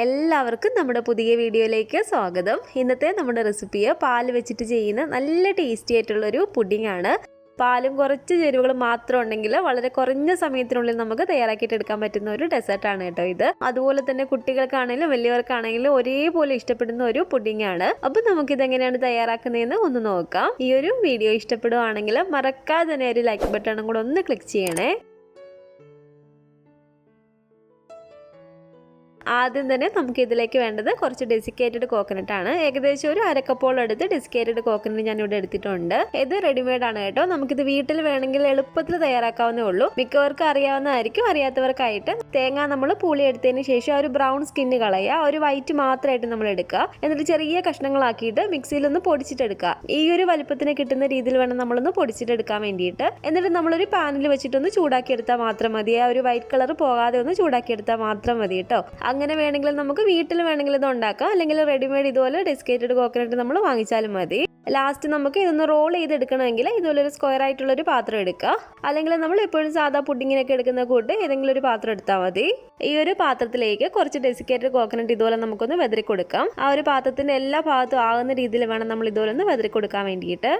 എല്ലാവർക്കും നമ്മുടെ പുതിയ വീഡിയോയിലേക്ക് സ്വാഗതം. ഇന്നത്തെ നമ്മുടെ റെസിപ്പി പാൽ വെച്ചിട്ട് ചെയ്യുന്ന നല്ല ടേസ്റ്റി ആയിട്ടുള്ളൊരു പുഡിംഗ് ആണ്. പാലും കുറച്ച് ചേരുവകളും മാത്രം ഉണ്ടെങ്കിൽ വളരെ കുറഞ്ഞ സമയത്തിനുള്ളിൽ നമുക്ക് തയ്യാറാക്കിയിട്ട് എടുക്കാൻ പറ്റുന്ന ഒരു ഡെസേർട്ടാണ് കേട്ടോ ഇത്. അതുപോലെ തന്നെ കുട്ടികൾക്കാണെങ്കിലും വലിയവർക്കാണെങ്കിലും ഒരേപോലെ ഇഷ്ടപ്പെടുന്ന ഒരു പുഡിംഗ് ആണ്. അപ്പോൾ നമുക്കിത് എങ്ങനെയാണ് തയ്യാറാക്കുന്നതെന്ന് ഒന്ന് നോക്കാം. ഈ ഒരു വീഡിയോ ഇഷ്ടപ്പെടുവാണെങ്കിൽ മറക്കാതെ തന്നെ ഒരു ലൈക്ക് ബട്ടണും കൂടെ ഒന്ന് ക്ലിക്ക് ചെയ്യണേ. ആദ്യം തന്നെ നമുക്ക് ഇതിലേക്ക് വേണ്ടത് കുറച്ച് ഡെസിക്കേറ്റഡ് കോക്കനട്ട് ആണ്. ഏകദേശം ഒരു അരക്കപ്പോളം എടുത്ത് ഡെസിക്കേറ്റഡ് കോക്കനട്ട് ഞാൻ ഇവിടെ എടുത്തിട്ടുണ്ട്. ഇത് റെഡിമെയ്ഡ് ആണ് കേട്ടോ. നമുക്കിത് വീട്ടിൽ വേണമെങ്കിൽ എളുപ്പത്തിൽ തയ്യാറാക്കാവുന്നേ ഉള്ളൂ. മിക്കവർക്കും അറിയാവുന്നതായിരിക്കും. അറിയാത്തവർക്കായിട്ട് തേങ്ങ നമ്മൾ പൂളി എടുത്തതിന് ശേഷം ആ ഒരു ബ്രൗൺ സ്കിന്ന് കളയുക, ഒരു വൈറ്റ് മാത്രമായിട്ട് നമ്മൾ എടുക്കുക. എന്നിട്ട് ചെറിയ കഷ്ണങ്ങളാക്കിയിട്ട് മിക്സിയിൽ ഒന്ന് പൊടിച്ചിട്ടെടുക്കുക. ഈ ഒരു വലുപ്പത്തിന് കിട്ടുന്ന രീതിയിൽ വേണം നമ്മളൊന്ന് പൊടിച്ചിട്ടെടുക്കാൻ വേണ്ടിയിട്ട്. എന്നിട്ട് നമ്മളൊരു പാനിൽ വെച്ചിട്ടൊന്ന് ചൂടാക്കി എടുത്താൽ മാത്രം മതി. ആ ഒരു വൈറ്റ് കളർ പോകാതെ ഒന്ന് ചൂടാക്കി എടുത്താൽ മാത്രം മതി കേട്ടോ. അങ്ങനെ വേണമെങ്കിൽ നമുക്ക് വീട്ടിൽ വേണമെങ്കിൽ ഇത് ഉണ്ടാക്കാം, അല്ലെങ്കിൽ റെഡിമെയ്ഡ് ഇതുപോലെ ഡെസിക്കേറ്റഡ് കോക്കനട്ട് നമ്മൾ വാങ്ങിച്ചാലും മതി. ലാസ്റ്റ് നമുക്ക് ഇതൊന്ന് റോൾ ചെയ്തെടുക്കണമെങ്കിൽ ഇതുപോലെ ഒരു സ്ക്വയർ ആയിട്ടുള്ളൊരു പാത്രം എടുക്കുക, അല്ലെങ്കിൽ നമ്മൾ എപ്പോഴും സാധാ പുഡിങ്ങിനൊക്കെ എടുക്കുന്ന കൂട്ട് ഏതെങ്കിലും ഒരു പാത്രം എടുത്താൽ മതി. ഈ ഒരു പാത്രത്തിലേക്ക് കുറച്ച് ഡെസിക്കേറ്റഡ് കോക്കനട്ട് ഇതുപോലെ നമുക്കൊന്ന് വെതറി കൊടുക്കാം. ആ ഒരു പാത്രത്തിന്റെ എല്ലാ ഭാഗത്തും ആകുന്ന രീതിയിൽ വേണം നമ്മൾ ഇതുപോലെ ഒന്ന് വെതറി കൊടുക്കാൻ വേണ്ടിയിട്ട്.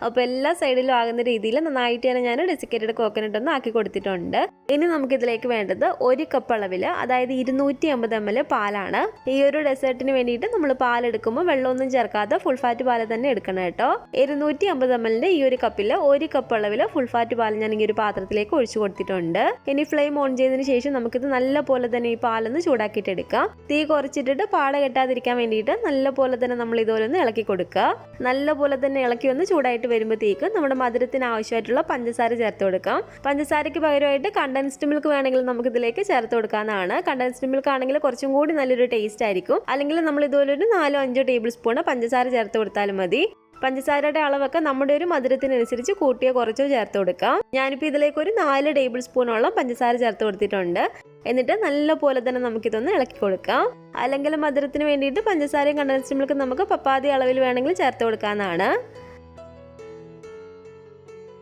അപ്പോൾ എല്ലാ സൈഡിലും ആകുന്ന രീതിയിൽ നന്നായിട്ട് തന്നെ ഞാൻ ഡെസിക്കേറ്റഡ് കോക്കനട്ട് ഒന്ന് ആക്കി കൊടുത്തിട്ടുണ്ട്. ഇനി നമുക്കിതിലേക്ക് വേണ്ടത് 1 കപ്പ് അളവിൽ, അതായത് 250 ml പാലാണ്. ഈ ഒരു ഡെസേർട്ടിന് വേണ്ടിയിട്ട് നമ്മൾ പാലെടുക്കുമ്പോൾ വെള്ളമൊന്നും ചേർക്കാതെ ഫുൾ ഫാറ്റ് പാൽ തന്നെ എടുക്കണം കേട്ടോ. 250 ml ഈ ഒരു കപ്പിൽ 1 കപ്പ് അളവിൽ ഫുൾ ഫാറ്റ് പാൽ ഞാൻ ഈ ഒരു പാത്രത്തിലേക്ക് ഒഴിച്ചു കൊടുത്തിട്ടുണ്ട്. ഇനി ഫ്ലെയിം ഓൺ ചെയ്തതിന് ശേഷം നമുക്കിത് നല്ല പോലെ തന്നെ ഈ പാലൊന്ന് ചൂടാക്കിയിട്ട് എടുക്കാം. തീ കുറച്ചിട്ടിട്ട് പാട കെട്ടാതിരിക്കാൻ വേണ്ടിയിട്ട് നല്ല പോലെ തന്നെ നമ്മൾ ഇതുപോലെ ഒന്ന് ഇളക്കി കൊടുക്കുക. നല്ല പോലെ തന്നെ ഇളക്കി ഒന്ന് ചൂടായിട്ട് വരുമ്പോഴത്തേക്ക് നമ്മുടെ മധുരത്തിന് ആവശ്യമായിട്ടുള്ള പഞ്ചസാര ചേർത്ത് കൊടുക്കാം. പഞ്ചസാരയ്ക്ക് പകരമായിട്ട് കണ്ടൻസ്ഡ് മിൽക്ക് വേണമെങ്കിൽ നമുക്ക് ഇതിലേക്ക് ചേർത്ത് കൊടുക്കാവുന്നതാണ്. കണ്ടൻസ്ഡ് മിൽക്ക് ആണെങ്കിൽ കുറച്ചും കൂടി നല്ലൊരു ടേസ്റ്റ് ആയിരിക്കും. അല്ലെങ്കിൽ നമ്മൾ ഇതുപോലെ ഒരു 4-5 ടേബിൾ സ്പൂൺ പഞ്ചസാര ചേർത്ത് കൊടുത്താലും മതി. പഞ്ചസാരയുടെ അളവൊക്കെ നമ്മുടെ ഒരു മധുരത്തിനനുസരിച്ച് കൂട്ടിയോ കുറച്ചോ ചേർത്ത് കൊടുക്കാം. ഞാനിപ്പോൾ ഇതിലേക്ക് ഒരു 4 ടേബിൾ സ്പൂണോളം പഞ്ചസാര ചേർത്ത് കൊടുത്തിട്ടുണ്ട്. എന്നിട്ട് നല്ല പോലെ തന്നെ നമുക്കിതൊന്ന് ഇളക്കി കൊടുക്കാം. അല്ലെങ്കിൽ മധുരത്തിന് വേണ്ടിയിട്ട് പഞ്ചസാരയും കണ്ടൻസ്ഡ് മിൽക്ക് നമുക്ക് പപ്പാതി അളവിൽ വേണമെങ്കിൽ ചേർത്ത് കൊടുക്കാവുന്നതാണ്.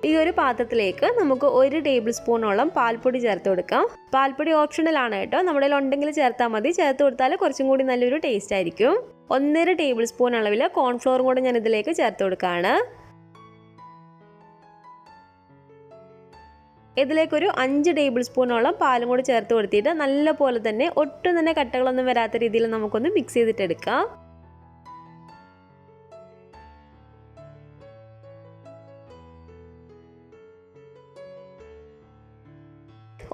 ഈ ഒരു പാത്രത്തിലേക്ക് നമുക്ക് 1 ടേബിൾ സ്പൂണോളം പാൽപ്പൊടി ചേർത്ത് കൊടുക്കാം. പാൽപ്പൊടി ഓപ്ഷണൽ ആണ് കേട്ടോ. നമ്മുടെ ഉണ്ടെങ്കിൽ ചേർത്താൽ മതി. ചേർത്ത് കൊടുത്താൽ കുറച്ചും കൂടി നല്ലൊരു ടേസ്റ്റ് ആയിരിക്കും. 1.5 ടേബിൾ സ്പൂൺ അളവിൽ കോൺഫ്ലോറും കൂടെ ഞാൻ ഇതിലേക്ക് ചേർത്ത് കൊടുക്കുകയാണ്. ഇതിലേക്കൊരു 5 ടേബിൾ സ്പൂണോളം പാലും കൂടി ചേർത്ത് കൊടുത്തിട്ട് നല്ല പോലെ തന്നെ ഒട്ടും തന്നെ കട്ടകളൊന്നും വരാത്ത രീതിയിൽ നമുക്കൊന്ന് മിക്സ് ചെയ്തിട്ടെടുക്കാം.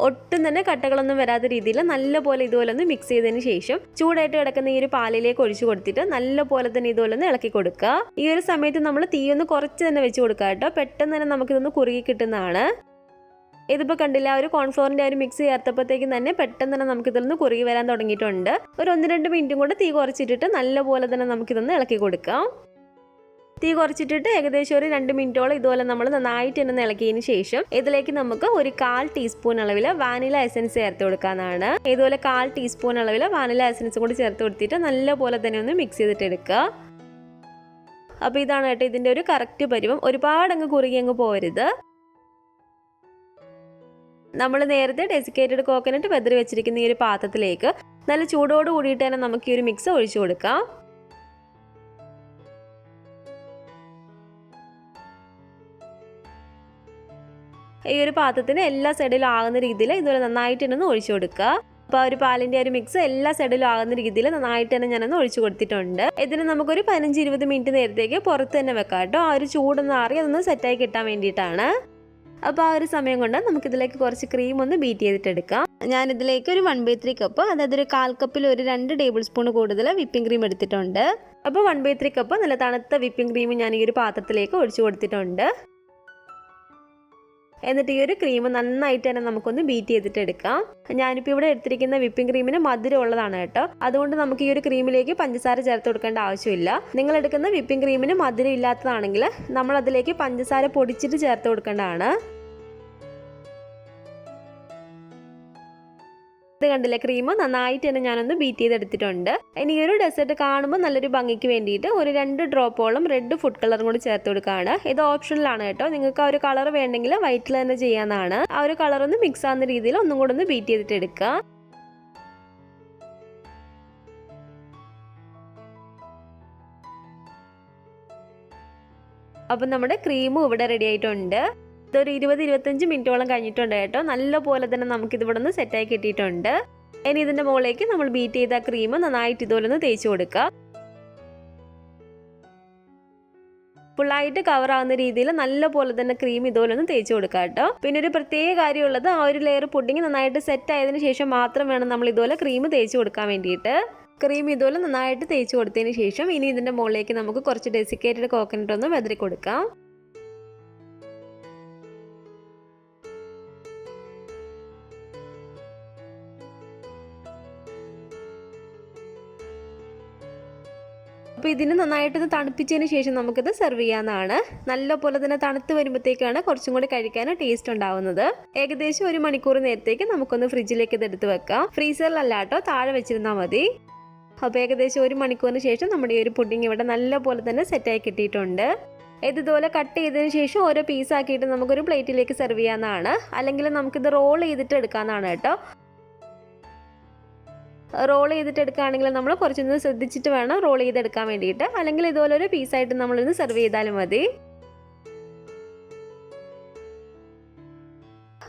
ഒട്ടും തന്നെ കട്ടകളൊന്നും വരാത്ത രീതിയിൽ നല്ല പോലെ ഇതുപോലെ ഒന്ന് മിക്സ് ചെയ്തതിന് ശേഷം ചൂടായിട്ട് കിടക്കുന്ന ഈ ഒരു പാലിലേക്ക് ഒഴിച്ചു കൊടുത്തിട്ട് നല്ല പോലെ തന്നെ ഇതുപോലെ ഒന്ന് ഇളക്കി കൊടുക്കുക. ഈ ഒരു സമയത്ത് നമ്മൾ തീ ഒന്ന് കുറച്ച് തന്നെ വെച്ച് കൊടുക്കുക കേട്ടോ. പെട്ടെന്ന് തന്നെ നമുക്കിതൊന്ന് കുറുകി കിട്ടുന്നതാണ്. ഇതിപ്പോൾ കണ്ടില്ല, ഒരു കോൺഫ്ലോറിൻ്റെ ഒരു മിക്സ് ചേർത്തപ്പോഴത്തേക്കും തന്നെ പെട്ടെന്ന് തന്നെ നമുക്കിതൊന്ന് കുറുകി വരാൻ തുടങ്ങിയിട്ടുണ്ട്. ഒരു 1-2 മിനിറ്റും കൂടെ തീ കുറച്ചിട്ടിട്ട് നല്ല പോലെ തന്നെ നമുക്കിതൊന്ന് ഇളക്കി കൊടുക്കാം. തീ കുറച്ചിട്ടിട്ട് ഏകദേശം ഒരു 2 മിനിറ്റോളം ഇതുപോലെ നമ്മൾ നന്നായിട്ട് തന്നെ ഇളക്കിയതിന് ശേഷം ഇതിലേക്ക് നമുക്ക് ഒരു 1/4 ടീസ്പൂൺ അളവിൽ വാനില എസൻസ് ചേർത്ത് കൊടുക്കാനാണ്. ഇതുപോലെ 1/4 ടീസ്പൂൺ അളവിൽ വാനില എസൻസ് കൂടി ചേർത്ത് കൊടുത്തിട്ട് നല്ല പോലെ തന്നെ ഒന്ന് മിക്സ് ചെയ്തിട്ട് എടുക്കുക. അപ്പോൾ ഇതാണ് കേട്ടോ ഇതിൻ്റെ ഒരു കറക്റ്റ് പരുവം. ഒരുപാട് അങ്ങ് കുറുകി അങ്ങ് പോരുത്. നമ്മൾ നേരത്തെ ഡെസിക്കേറ്റഡ് കോക്കനട്ട് വെതറി വെച്ചിരിക്കുന്ന ഈ ഒരു പാത്രത്തിലേക്ക് നല്ല ചൂടോട് കൂടിയിട്ട് തന്നെ നമുക്ക് ഈ ഒരു മിക്സ് ഒഴിച്ചു കൊടുക്കാം. ഈ ഒരു പാത്രത്തിന് എല്ലാ സൈഡിലും ആകുന്ന രീതിയിൽ ഇതുപോലെ നന്നായിട്ട് തന്നെ ഒന്ന് ഒഴിച്ചു കൊടുക്കുക. അപ്പോൾ ആ ഒരു പാലിൻ്റെ ഒരു മിക്സ് എല്ലാ സൈഡിലും ആകുന്ന രീതിയിൽ നന്നായിട്ട് തന്നെ ഞാനൊന്ന് ഒഴിച്ചു കൊടുത്തിട്ടുണ്ട്. ഇതിന് നമുക്കൊരു 15-20 മിനിറ്റ് നേരത്തേക്ക് പുറത്ത് തന്നെ വെക്കാം കേട്ടോ. ആ ഒരു ചൂടൊന്ന് ആറി അതൊന്ന് സെറ്റായി കിട്ടാൻ വേണ്ടിയിട്ടാണ്. അപ്പോൾ ആ ഒരു സമയം കൊണ്ട് നമുക്കിതിലേക്ക് കുറച്ച് ക്രീം ഒന്ന് ബീറ്റ് ചെയ്തിട്ടെടുക്കാം. ഞാനിതിലേക്ക് ഒരു 1/3 കപ്പ്, അതായത് ഒരു 1/4 കപ്പിൽ ഒരു 2 ടേബിൾ സ്പൂൺ കൂടുതൽ വിപ്പിംഗ് ക്രീം എടുത്തിട്ടുണ്ട്. അപ്പോൾ 1/3 കപ്പ് നല്ല തണുത്ത വിപ്പിംഗ് ക്രീം ഞാൻ ഈ ഒരു പാത്രത്തിലേക്ക് ഒഴിച്ചു കൊടുത്തിട്ടുണ്ട്. എന്നിട്ട് ഈ ഒരു ക്രീം നന്നായിട്ട് തന്നെ നമുക്കൊന്ന് ബീറ്റ് ചെയ്തിട്ട് എടുക്കാം. ഞാനിപ്പോൾ ഇവിടെ എടുത്തിരിക്കുന്ന വിപ്പിംഗ് ക്രീമിന് മധുരം ഉള്ളതാണ് കേട്ടോ. അതുകൊണ്ട് നമുക്ക് ഈ ഒരു ക്രീമിലേക്ക് പഞ്ചസാര ചേർത്ത് കൊടുക്കേണ്ട ആവശ്യമില്ല. നിങ്ങൾ എടുക്കുന്ന വിപ്പിംഗ് ക്രീമിന് മധുരം ഇല്ലാത്തതാണെങ്കിൽ നമ്മൾ അതിലേക്ക് പഞ്ചസാര പൊടിച്ചിട്ട് ചേർത്ത് കൊടുക്കേണ്ടതാണ്. ഇത് കണ്ടില്ലേ, ക്രീം നന്നായിട്ട് തന്നെ ഞാനൊന്ന് ബീറ്റ് ചെയ്തെടുത്തിട്ടുണ്ട്. ഇനി ഈ ഒരു ഡെസേർട്ട് കാണുമ്പോൾ നല്ലൊരു ഭംഗിക്ക് വേണ്ടിയിട്ട് ഒരു 2 ഡ്രോപ്പോളം റെഡ് ഫുഡ് കളറും കൂടി ചേർത്ത് കൊടുക്കുകയാണ്. ഇത് ഓപ്ഷണലാണ് കേട്ടോ. നിങ്ങൾക്ക് ആ ഒരു കളർ വേണമെങ്കിൽ വൈറ്റിൽ തന്നെ ചെയ്യാവുന്നതാണ്. ആ ഒരു കളർ ഒന്ന് മിക്സ് ആവുന്ന രീതിയിൽ ഒന്നും കൂടെ ഒന്ന് ബീറ്റ് ചെയ്തിട്ട് എടുക്കുക. അപ്പം നമ്മുടെ ക്രീമും ഇവിടെ റെഡി ആയിട്ടുണ്ട്. ഇതൊരു 20-25 മിനിറ്റോളം കഴിഞ്ഞിട്ടുണ്ട് കേട്ടോ. നല്ല പോലെ തന്നെ നമുക്കിത് ഇവിടെ നിന്ന് സെറ്റായി കിട്ടിയിട്ടുണ്ട്. ഇനി ഇതിൻ്റെ മുകളിലേക്ക് നമ്മൾ ബീറ്റ് ചെയ്ത ക്രീം നന്നായിട്ട് ഇതുപോലെ ഒന്ന് തേച്ച് കൊടുക്കുക. ഫുള്ളായിട്ട് കവർ ആവുന്ന രീതിയിൽ നല്ല പോലെ തന്നെ ക്രീം ഇതുപോലെ ഒന്ന് തേച്ച് കൊടുക്കുക കേട്ടോ. പിന്നെ ഒരു പ്രത്യേക കാര്യമുള്ളത്, ആ ഒരു ലെയർ പുഡിങ് നന്നായിട്ട് സെറ്റ് ആയതിനു ശേഷം മാത്രം വേണം നമ്മൾ ഇതുപോലെ ക്രീം തേച്ച് കൊടുക്കാൻ വേണ്ടിയിട്ട്. ക്രീം ഇതുപോലെ നന്നായിട്ട് തേച്ച് കൊടുത്തതിന് ശേഷം ഇനി ഇതിൻ്റെ മുകളിലേക്ക് നമുക്ക് കുറച്ച് ഡെസിക്കേറ്റഡ് കോക്കനട്ട് ഒന്ന് വെതറി കൊടുക്കാം. അപ്പോൾ ഇതിന് നന്നായിട്ടൊന്ന് തണുപ്പിച്ചതിന് ശേഷം നമുക്കിത് സെർവ് ചെയ്യാവുന്നതാണ്. നല്ല പോലെ തന്നെ തണുത്ത് വരുമ്പോഴത്തേക്കാണ് കുറച്ചും കൂടി കഴിക്കാൻ ടേസ്റ്റ് ഉണ്ടാവുന്നത്. ഏകദേശം 1 മണിക്കൂർ നേരത്തേക്ക് നമുക്കൊന്ന് ഫ്രിഡ്ജിലേക്ക് ഇത് എടുത്ത് വെക്കാം. ഫ്രീസറിലല്ല കേട്ടോ, താഴെ വെച്ചിരുന്നാൽ മതി. അപ്പോൾ ഏകദേശം 1 മണിക്കൂറിന് ശേഷം നമ്മുടെ ഈ ഒരു പുഡിങ് ഇവിടെ നല്ല പോലെ തന്നെ സെറ്റായി കിട്ടിയിട്ടുണ്ട്. ഇതുപോലെ കട്ട് ചെയ്തതിന് ശേഷം ഓരോ പീസാക്കിയിട്ട് നമുക്കൊരു പ്ലേറ്റിലേക്ക് സെർവ് ചെയ്യാവുന്നതാണ്. അല്ലെങ്കിൽ നമുക്കിത് റോൾ ചെയ്തിട്ട് എടുക്കാവുന്നതാണ് കേട്ടോ. റോൾ ചെയ്തിട്ട് എടുക്കുകയാണെങ്കിൽ നമ്മൾ കുറച്ചൊന്ന് ശ്രദ്ധിച്ചിട്ട് വേണം റോൾ ചെയ്തെടുക്കാൻ വേണ്ടിയിട്ട്. അല്ലെങ്കിൽ ഇതുപോലെ ഒരു പീസായിട്ട് നമ്മളിന്ന് സെർവ് ചെയ്താലും മതി.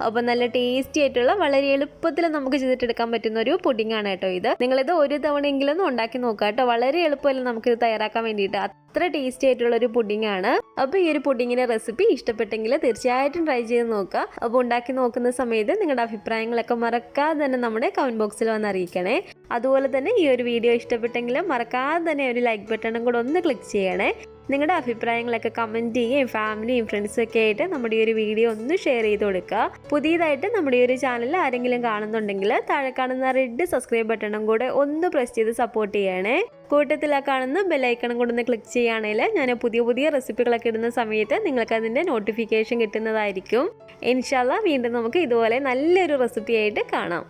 അപ്പോൾ നല്ല ടേസ്റ്റി ആയിട്ടുള്ള വളരെ എളുപ്പത്തിൽ നമുക്ക് ചെയ്തിട്ടെടുക്കാൻ പറ്റുന്ന ഒരു പുഡിംഗ് ആണ് കേട്ടോ ഇത്. നിങ്ങളിത് ഒരു തവണയെങ്കിലും ഉണ്ടാക്കി നോക്കുക കേട്ടോ. വളരെ എളുപ്പമല്ല നമുക്കിത് തയ്യാറാക്കാൻ വേണ്ടിയിട്ട്. അത്ര ടേസ്റ്റി ആയിട്ടുള്ള ഒരു പുഡിംഗ് ആണ്. അപ്പോൾ ഈ ഒരു പുഡിങ്ങിന്റെ റെസിപ്പി ഇഷ്ടപ്പെട്ടെങ്കിൽ തീർച്ചയായിട്ടും ട്രൈ ചെയ്ത് നോക്കുക. അപ്പോൾ ഉണ്ടാക്കി നോക്കുന്ന സമയത്ത് നിങ്ങളുടെ അഭിപ്രായങ്ങളൊക്കെ മറക്കാതെ തന്നെ നമ്മുടെ കമന്റ് ബോക്സിൽ വന്ന് അറിയിക്കണേ. അതുപോലെ തന്നെ ഈ ഒരു വീഡിയോ ഇഷ്ടപ്പെട്ടെങ്കിൽ മറക്കാതെ തന്നെ ഒരു ലൈക്ക് ബട്ടണും കൂടെ ഒന്ന് ക്ലിക്ക് ചെയ്യണേ. നിങ്ങളുടെ അഭിപ്രായങ്ങളൊക്കെ കമൻറ്റ് ചെയ്യുകയും ഫാമിലിയും ഫ്രണ്ട്സും ഒക്കെ ആയിട്ട് നമ്മുടെ ഈ ഒരു വീഡിയോ ഒന്ന് ഷെയർ ചെയ്ത് കൊടുക്കുക. പുതിയതായിട്ട് നമ്മുടെ ഈ ഒരു ചാനൽ ആരെങ്കിലും കാണുന്നുണ്ടെങ്കിൽ താഴെ കാണുന്ന റെഡ് സബ്സ്ക്രൈബ് ബട്ടണും കൂടെ ഒന്ന് പ്രസ് ചെയ്ത് സപ്പോർട്ട് ചെയ്യണേ. കൂട്ടത്തിൽ ആ കാണുന്ന ബെല്ലൈക്കണും കൂടെ ഒന്ന് ക്ലിക്ക് ചെയ്യുകയാണെങ്കിൽ ഞാൻ പുതിയ റെസിപ്പികളൊക്കെ ഇടുന്ന സമയത്ത് നിങ്ങൾക്ക് അതിൻ്റെ നോട്ടിഫിക്കേഷൻ കിട്ടുന്നതായിരിക്കും. ഇൻഷാല്ലാ വീണ്ടും നമുക്ക് ഇതുപോലെ നല്ലൊരു റെസിപ്പി ആയിട്ട് കാണാം.